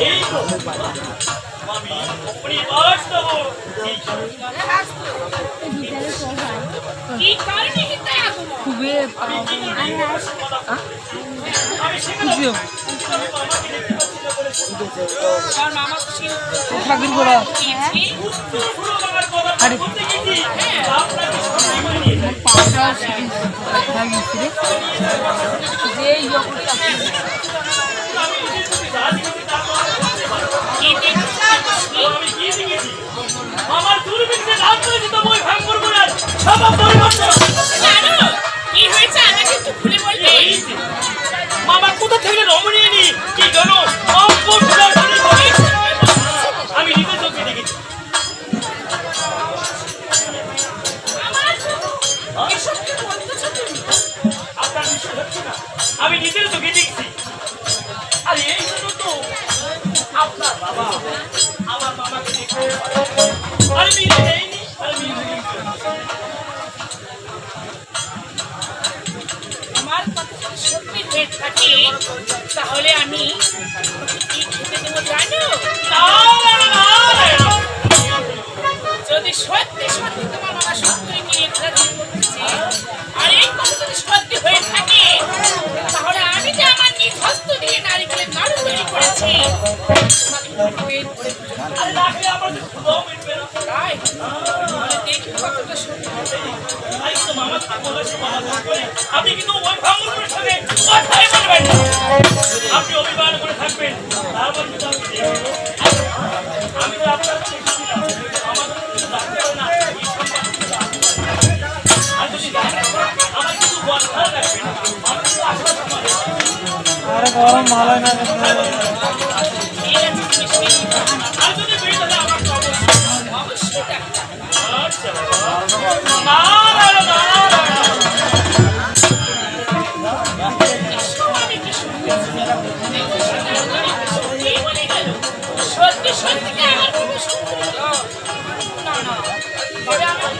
এই তো আমি अपनी बात দেব কি কারণে হিতে আগমন খুবই আমি সেখানে মামাকে দেখতে পাচ্ছি না বলে আর মামা খুশি ঠাকুর গোড়া পুরো আমার কথা বলতে গেছি আপনাকে সত্যি করে নিয়ে যাই পাঁচটা লাগিয়েছি রে যে ইয়কুটি আছে আমি যদি রাজনীতি না করতে পারবো কি দেখছিস আমি কি দেখেছি আমার দুর্ভিক্ষে নাম করেছি তো বই ভাঙ করবো না সব পরিবর্তন জানো কি হয়েছে আমাকে একটু খুলে বলবে মামা কোথা থেকে রমণী এনি কি জানো আমি নিজে চোখে দেখেছি আমার এসব কি বলতেছো তুমি আপনার বিশ্বাস হচ্ছে না আমি নিজের চোখে দেখছি আর এই জন্য তো আপনার বাবা আমার মামাকে দেখে আর মিলে নেয়নি আর মিলে আমার কথা যদি সত্যি হয়ে থাকে তাহলে আমি তোকে কি খেতে দেবো জানো যদি সত্যি সত্যি তোমার বাবা সত্যই নিয়ে খেলাধুলা করতেছে আর এই কথা যদি সত্যি হয়ে থাকে তাহলে আমি যে আমার নিজ হস্ত দিয়ে নারিকেলের নাড়ু তৈরি করেছি তোমাকে পেট ভরে আর রাখলে আমার তো খুবও মিটবে না তাই তাহলে দেখি কতটা সত্যি তাই তো মামা ঠাকুর আছে মামা ঠাকুর আপনি কিন্তু ওই ভাঙুরের সঙ্গে কথাই বলবেন না আপনি অভিমান করে থাকবেন তারপর কিন্তু আমি দেখবো আমি তো আপনার দেখছিলাম আমার তো রাখতে হবে না আর যদি আমার কিন্তু বর্ষা রাখবেন আমি তো আশা করি আরে গরম ভালো না ঠিক আছে মিষ্টি আর যদি বেরিয়ে তাহলে আমার তো অবশ্যই ডাক্তার আচ্ছা না না না সত্যি সত্যি কি আমার খুব সুন্দর না না তবে আমার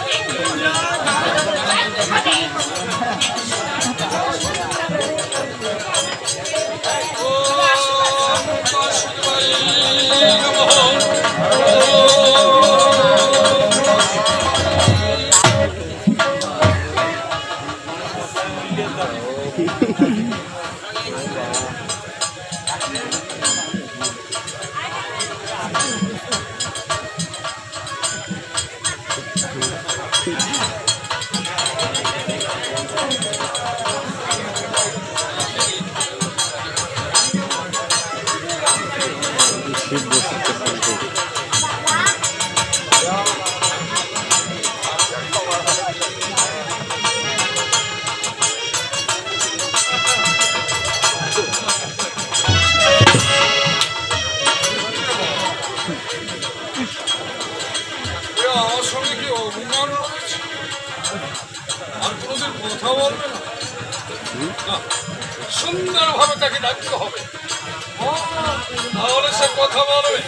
আমার সঙ্গে কি অভিমান করেছে আর কোনোদিন কথা বলবে না সুন্দরভাবে তাকে ডাকতে হবে তাহলে সে কথা বলবে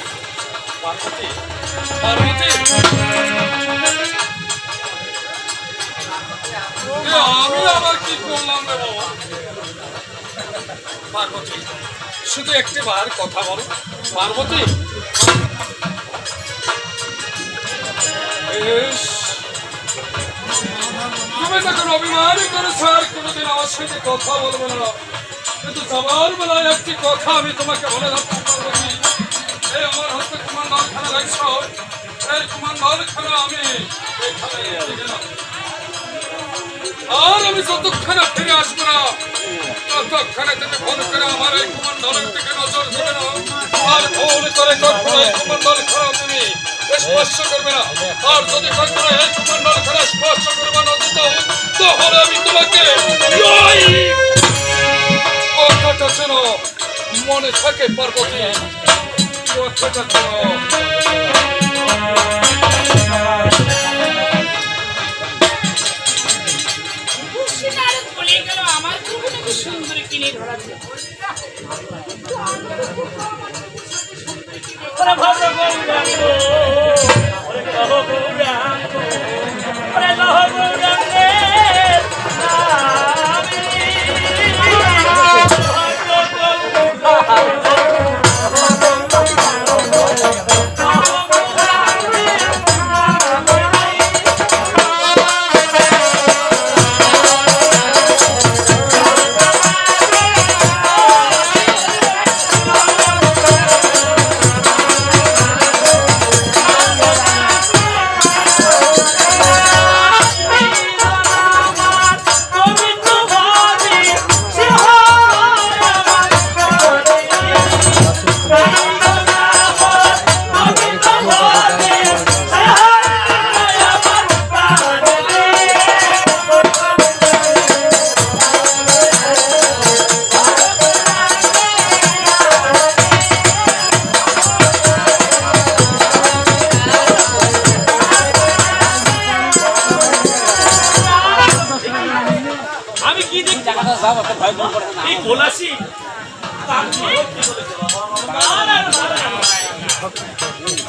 পার্বতী পার্বতী আমি আবার কি করলাম রে বাবা পার্বতী শুধু একটি বার কথা বলো পার্বতী তুমি তখন অভিমানই করেছ আর কোনোদিন আমার সঙ্গে কথা বলবে না কিন্তু যাবার বেলায় একটি কথা আমি তোমাকে বলে রাখতে পারবো কি এই আমার হাতে কুমার নলখানা লাগছ এই কুমার নলখানা আমি এইখানে রেখে গেলাম আর আমি যতক্ষণে ফিরে আসবো না ততক্ষণে তুমি ফোন করে আমার এই কুমার নলের দিকে নজর দেবে না আর ভুল করে কখনো এই কুমার নলখানা তুমি স্পর্শ করবে না আর যদি কখনো এই কুমার নলখানা স্পর্শ করবে না তাহলে আমি তোমাকে কথাটা যেন মনে থাকে পার্বতী কথাটা যেন আমার খুব সুন্দর কিনে ধরা এই গোলাসি তার কি বলেছে বাবা? না, না, না, না, না।